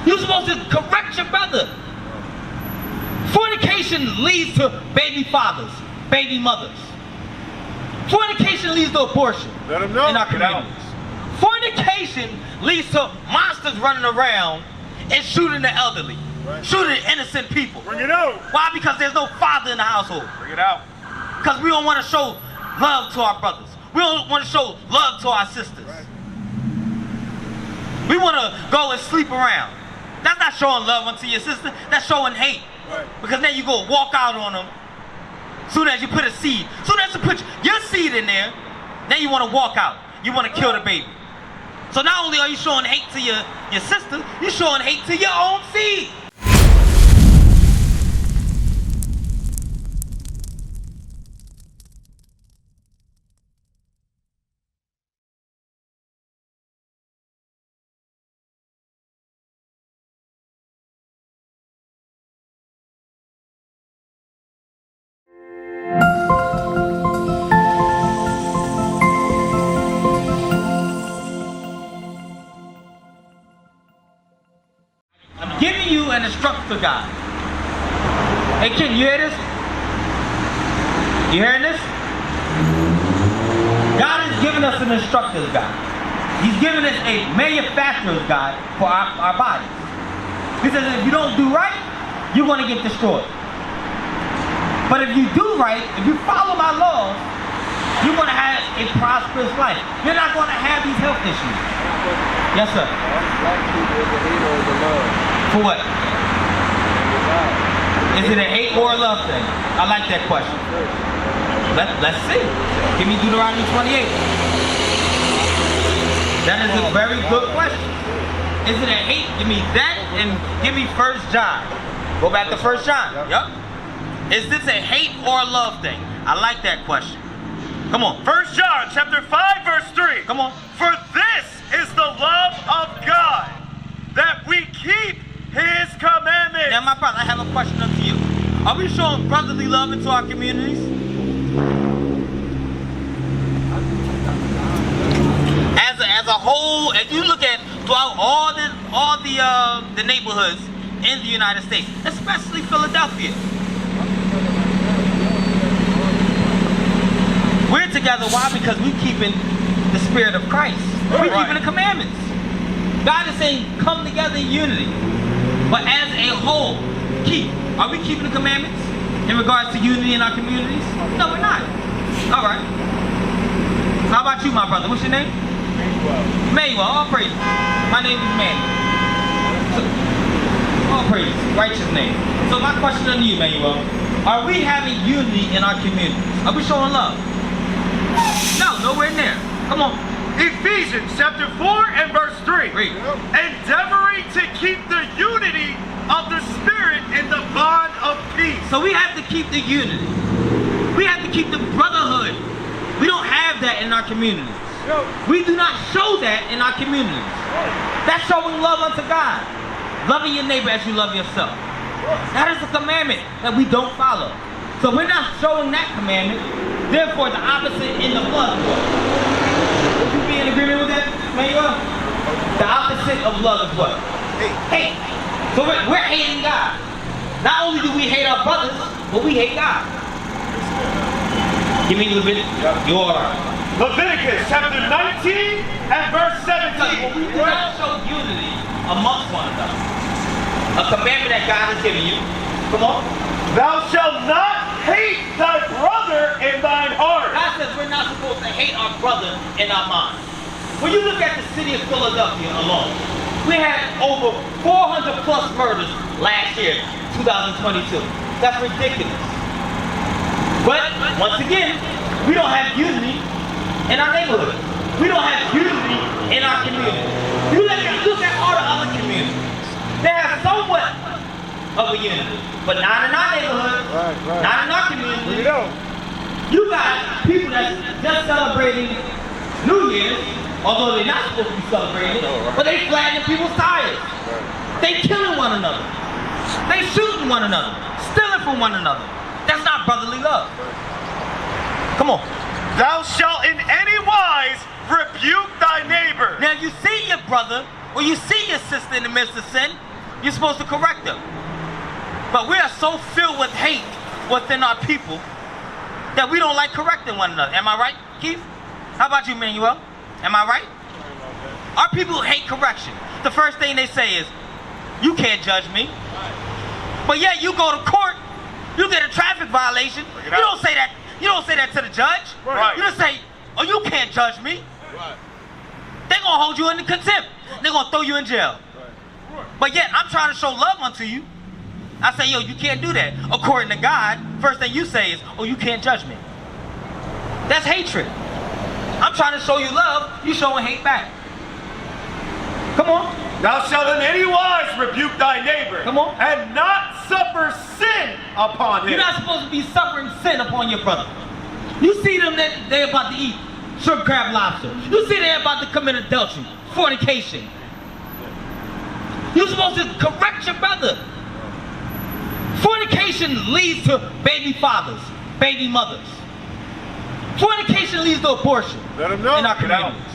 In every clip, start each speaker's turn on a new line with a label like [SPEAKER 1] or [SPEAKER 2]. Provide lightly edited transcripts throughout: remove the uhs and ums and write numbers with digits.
[SPEAKER 1] You're supposed to correct your brother. Fornication leads to baby fathers, baby mothers. Fornication leads to abortion in our communities. Fornication leads to monsters running around and shooting the elderly, shooting innocent people.
[SPEAKER 2] Bring it out.
[SPEAKER 1] Why? Because there's no father in the household.
[SPEAKER 2] Bring it out.
[SPEAKER 1] Because we don't want to show love to our brothers. We don't want to show love to our sisters. We want to go and sleep around. That's not showing love unto your sister. That's showing hate. Because then you go walk out on them. Soon as you put a seed, soon as you put your seed in there, then you want to walk out. You want to kill the baby. So not only are you showing hate to your sister, you're showing hate to your own seed. I'm giving you an instructor guide. Hey kid, you hear this? You hearing this? God is giving us an instructor's guide. He's giving us a manufacturer's guide for our bodies. He says if you don't do right, you're going to get destroyed. But if you do right, if you follow my laws, you're going to have a prosperous life. You're not going to have these health issues. Yes, sir. For what? Is it a hate or a love thing? I like that question. Let's see. Give me Deuteronomy 28. That is a very good question. Is it a hate? Give me that and give me 1 John. Go back to 1 John. Yep. Is this a hate or a love thing? I like that question. Come on.
[SPEAKER 2] 1 John chapter 5 verse 3.
[SPEAKER 1] Come on.
[SPEAKER 2] For this is the love of God, that we keep his commandments.
[SPEAKER 1] Now, my brother, I have a question up to you. Are we showing brotherly love into our communities? As a whole, if you look at throughout all the neighborhoods in the United States, especially Philadelphia, we're together. Why? Because we're keeping the spirit of Christ. We're keeping the commandments. God is saying, come together in unity. But as a whole, are we keeping the commandments in regards to unity in our communities? No, we're not. All right. How about you, my brother? What's your name? Manuel. All praises. My name is Manuel. All praises. Righteous name. So my question to you, Manuel, are we having unity in our communities? Are we showing love? No, nowhere near. Come on.
[SPEAKER 2] Ephesians chapter 4 and verse 3.
[SPEAKER 1] Read.
[SPEAKER 2] Endeavoring to keep the unity of the Spirit in the bond of peace.
[SPEAKER 1] So we have to keep the unity. We have to keep the brotherhood. We don't have that in our communities. We do not show that in our communities. That's showing love unto God. Loving your neighbor as you love yourself. That is a commandment that we don't follow. So we're not showing that commandment. Therefore, the opposite in the blood. Would you be in agreement with that, Manuel? The opposite of love is what? Hate. So we're hating God. Not only do we hate our brothers, but we hate God. Give me Leviticus. You're all right.
[SPEAKER 2] Leviticus chapter 19 and verse 17.
[SPEAKER 1] We do not show unity amongst one another. A commandment that God has given you. Come on.
[SPEAKER 2] Thou shalt not hate thy brother in thine heart.
[SPEAKER 1] God says we're not supposed to hate our brother in our mind. When you look at the city of Philadelphia alone, we had over 400 plus murders last year, 2022. That's ridiculous. But once again, we don't have unity in our neighborhood. We don't have unity in our community. You look at all the other communities. They have somewhat of a unity, but not in our neighborhood, not in our community. You got people that's just celebrating New Year's, although they're not supposed to be celebrating it, but they flagging people's tires. They killing one another. They shooting one another, stealing from one another. That's not brotherly love. Come on.
[SPEAKER 2] Thou shalt in any wise rebuke thy neighbor.
[SPEAKER 1] Now you see your brother or you see your sister in the midst of sin, You're supposed to correct them. But we are so filled with hate within our people that we don't like correcting one another. Am I right, Keith? How about you, Manuel? Am I right? Our people hate correction. The first thing they say is, you can't judge me. But yet you go to court, you get a traffic violation. You don't say that. You don't say that to the judge.
[SPEAKER 2] Right.
[SPEAKER 1] You just say, oh, you can't judge me.
[SPEAKER 3] Right.
[SPEAKER 1] They're gonna hold you in contempt. They're gonna throw you in jail.
[SPEAKER 3] Right.
[SPEAKER 1] But yet I'm trying to show love unto you. I say, yo, you can't do that. According to God, first thing you say is, oh, you can't judge me. That's hatred. I'm trying to show you love, you showing hate back. Come on.
[SPEAKER 2] Thou shalt in any wise rebuke thy neighbor.
[SPEAKER 1] Come on.
[SPEAKER 2] And not suffer sin upon him.
[SPEAKER 1] You're not supposed to be suffering sin upon your brother. You see them that they're about to eat shrimp, crab, lobster. You see they're about to commit adultery, fornication. You're supposed to correct your brother. Fornication leads to baby fathers, baby mothers. Fornication leads to abortion
[SPEAKER 3] Let them know.
[SPEAKER 1] in our
[SPEAKER 3] Get out.
[SPEAKER 1] communities.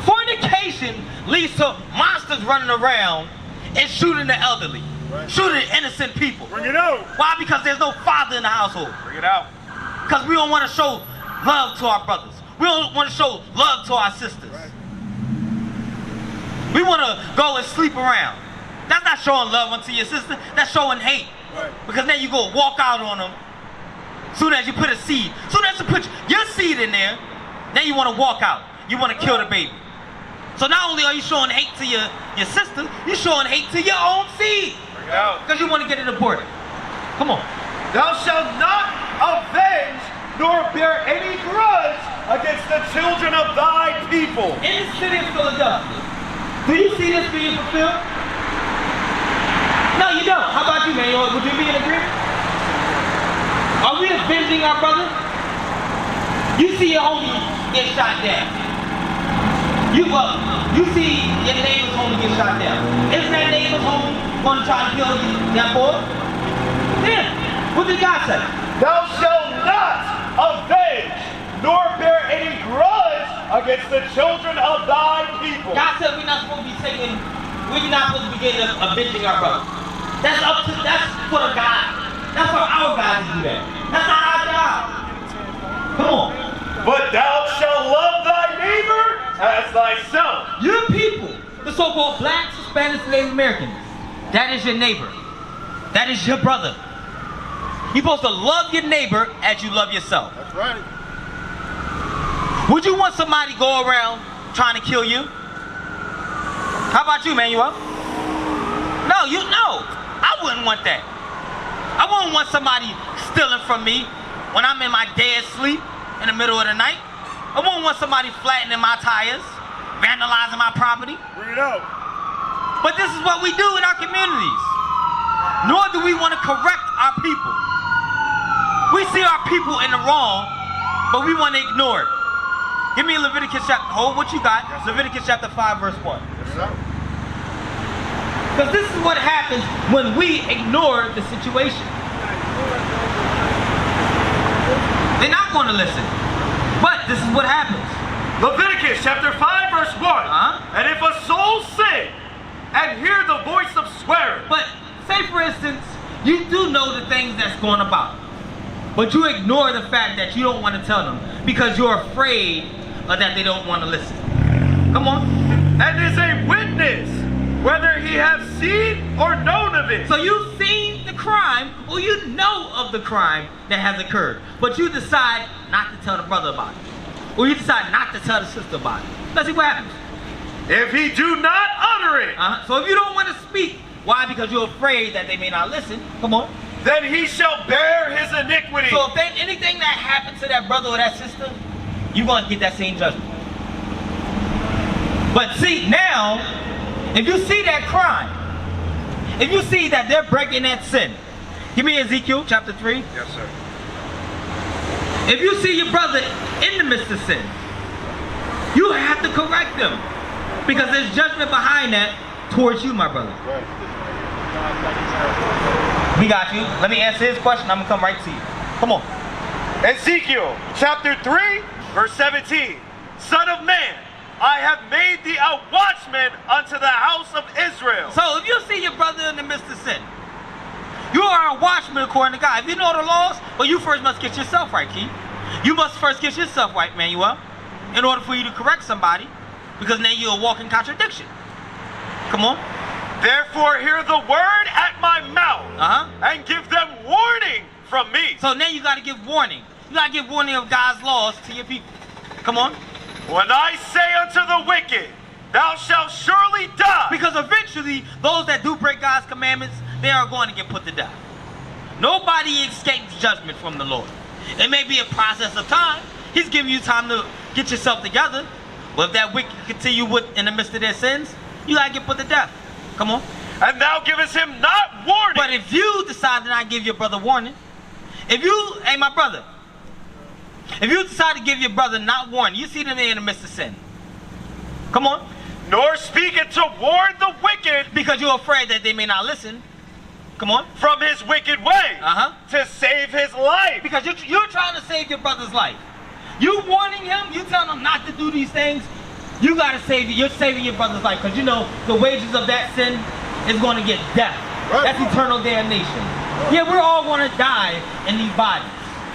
[SPEAKER 1] Fornication leads to monsters running around and shooting the elderly,
[SPEAKER 3] Right.
[SPEAKER 1] shooting innocent people.
[SPEAKER 2] Bring it out.
[SPEAKER 1] Why? Because there's no father in the household.
[SPEAKER 2] Bring it out.
[SPEAKER 1] Because we don't want to show love to our brothers. We don't want to show love to our sisters.
[SPEAKER 3] Right.
[SPEAKER 1] We want to go and sleep around. That's not showing love unto your sister. That's showing hate.
[SPEAKER 3] Right.
[SPEAKER 1] Because then you go walk out on them. Soon as you put a seed, soon as you put your seed in there, then you want to walk out. You want to kill the baby. So not only are you showing hate to your sister, you're showing hate to your own seed.
[SPEAKER 2] Bring it out.
[SPEAKER 1] Because you want to get it aborted. Come on.
[SPEAKER 2] Thou shalt not avenge nor bear any grudge against the children of thy people.
[SPEAKER 1] In the city of Philadelphia, do you see this being fulfilled? No, you don't. How about you, man? Would you be in agreement? Are we avenging our brother? You see your homie get shot down. You see your neighbor's homie get shot down. Isn't that neighbor's homie going to try to kill that boy? Then, what did God say?
[SPEAKER 2] Thou shalt not avenge nor bear any grudge against the children of thy people.
[SPEAKER 1] God said we're not supposed to be getting avenging our brother. That's for the God. That's for our God to do that. That's not our job. Come on.
[SPEAKER 2] But thou shalt love thy neighbor as thyself.
[SPEAKER 1] Your people, the so-called blacks, Hispanics, Native Americans, that is your neighbor. That is your brother. You're supposed to love your neighbor as you love yourself.
[SPEAKER 3] That's right.
[SPEAKER 1] Would you want somebody to go around trying to kill you? How about you, Manuel? No, I wouldn't want that. I wouldn't want somebody stealing from me when I'm in my dead sleep in the middle of the night. I wouldn't want somebody flattening my tires, vandalizing my property.
[SPEAKER 2] Bring it out.
[SPEAKER 1] But this is what we do in our communities. Nor do we want to correct our people. We see our people in the wrong, but we want to ignore it. Give me Leviticus chapter, hold what you got.
[SPEAKER 2] Yes,
[SPEAKER 1] Leviticus chapter 5, verse 1.
[SPEAKER 3] Yes, sir.
[SPEAKER 1] Because this is what happens when we ignore the situation. They're not going to listen. But this is what happens.
[SPEAKER 2] Leviticus chapter 5 verse 1. And if a soul sin and hear the voice of swearing.
[SPEAKER 1] But say for instance, you do know the things that's going about. But you ignore the fact that you don't want to tell them because you're afraid that they don't want to listen. Come on.
[SPEAKER 2] And is a witness, whether he have seen or known of it.
[SPEAKER 1] So you've seen the crime, or you know of the crime that has occurred, but you decide not to tell the brother about it, or you decide not to tell the sister about it. Let's see what happens.
[SPEAKER 2] If he do not utter it,
[SPEAKER 1] So if you don't want to speak, why? Because you're afraid that they may not listen. Come on.
[SPEAKER 2] then he shall bear his iniquity.
[SPEAKER 1] So if there's anything that happens to that brother or that sister, you're going to get that same judgment. But see, now, if you see that crime, if you see that they're breaking that sin, give me Ezekiel chapter 3.
[SPEAKER 3] Yes, sir.
[SPEAKER 1] If you see your brother in the midst of sin, you have to correct them. Because there's judgment behind that towards you, my brother.
[SPEAKER 3] Right.
[SPEAKER 1] We got you. Let me answer his question. I'm going to come right to you. Come on.
[SPEAKER 2] Ezekiel chapter 3 verse 17. Son of man, I have made thee a watchman unto the house of Israel.
[SPEAKER 1] So if you see your brother in the midst of sin, you are a watchman according to God. If you know the laws, well, you first must get yourself right, Keith. You must first get yourself right, Manuel, in order for you to correct somebody, because now you're a walking contradiction. Come on.
[SPEAKER 2] Therefore hear the word at my mouth, and give them warning from me.
[SPEAKER 1] So now you got to give warning. You got to give warning of God's laws to your people. Come on.
[SPEAKER 2] When I say unto the wicked, thou shalt surely die.
[SPEAKER 1] Because eventually, those that do break God's commandments, they are going to get put to death. Nobody escapes judgment from the Lord. It may be a process of time. He's giving you time to get yourself together. But if that wicked continue in the midst of their sins, you got to get put to death. Come on.
[SPEAKER 2] And thou givest him not warning.
[SPEAKER 1] But if you decide to not give your brother warning, hey, my brother, if you decide to give your brother not warning, you see them in the midst of sin. Come on.
[SPEAKER 2] Nor speak it to warn the wicked.
[SPEAKER 1] Because you're afraid that they may not listen. Come on.
[SPEAKER 2] From his wicked way. To save his life.
[SPEAKER 1] Because you're trying to save your brother's life. You warning him, you telling him not to do these things, you got to save it. You're saving your brother's life. Because you know the wages of that sin is going to get death. Right. That's eternal damnation. Yeah, we're all going to die in these bodies.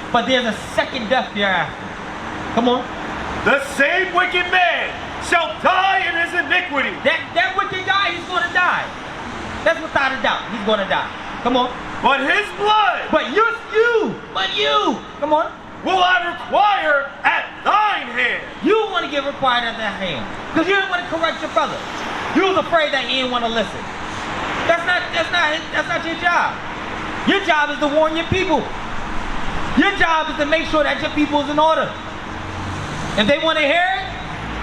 [SPEAKER 1] But there's a second death thereafter. Come on.
[SPEAKER 2] The same wicked man shall die in his iniquity.
[SPEAKER 1] That wicked guy, he's going to die. That's without a doubt. He's going to die. Come on.
[SPEAKER 2] But his blood.
[SPEAKER 1] But you. Come on.
[SPEAKER 2] Will I require at thine hand.
[SPEAKER 1] You want to get required at that hand. Because you didn't want to correct your brother. You was afraid that he didn't want to listen. That's not your job. Your job is to warn your people. Your job is to make sure that your people is in order. If they want to hear it,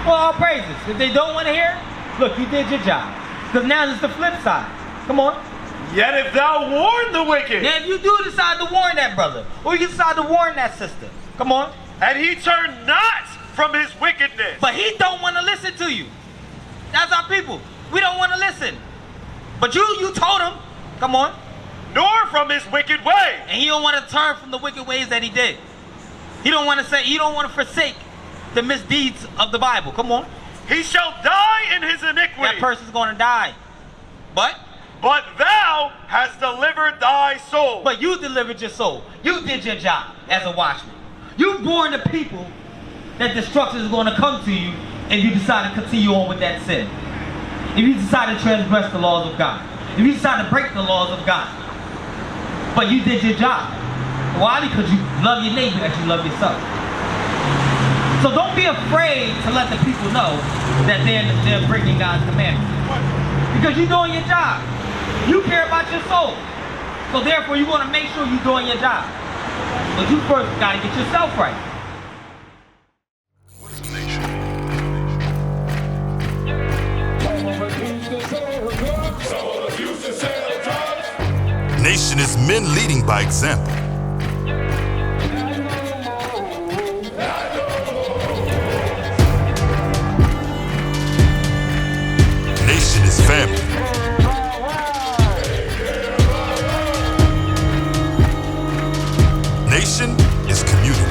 [SPEAKER 1] well, all praises. If they don't want to hear it, look, you did your job. Because now it's the flip side. Come on.
[SPEAKER 2] Yet if thou warn the wicked.
[SPEAKER 1] Now if you do decide to warn that brother, or you decide to warn that sister, come on.
[SPEAKER 2] And he turn not from his wickedness.
[SPEAKER 1] But he don't want to listen to you. That's our people. We don't want to listen. But you told him, come on.
[SPEAKER 2] Nor from his wicked way.
[SPEAKER 1] And he don't want to turn from the wicked ways that he did. He don't want to forsake the misdeeds of the Bible. Come on.
[SPEAKER 2] He shall die in his iniquity.
[SPEAKER 1] That person's going to die. But
[SPEAKER 2] thou hast delivered thy soul.
[SPEAKER 1] But you delivered your soul. You did your job as a watchman. You warned the people that destruction is going to come to you if you decide to continue on with that sin. If you decide to transgress the laws of God. If you decide to break the laws of God. But you did your job. Why? Because you love your neighbor as you love yourself. So don't be afraid to let the people know that they're breaking God's commandments. Because you're doing your job. You care about your soul. So therefore you want to make sure you're doing your job. But you first got to get yourself right.
[SPEAKER 3] What is the nation? Nation is men leading by example. Nation is family. Nation is community.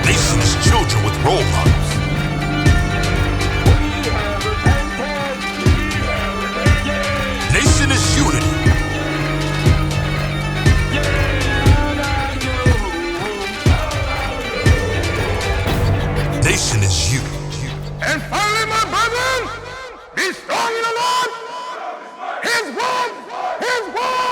[SPEAKER 3] Nation is children with role models. Nation is unity. Nation is you.
[SPEAKER 4] And finally, my brethren, be strong in the Lord. His word, his word.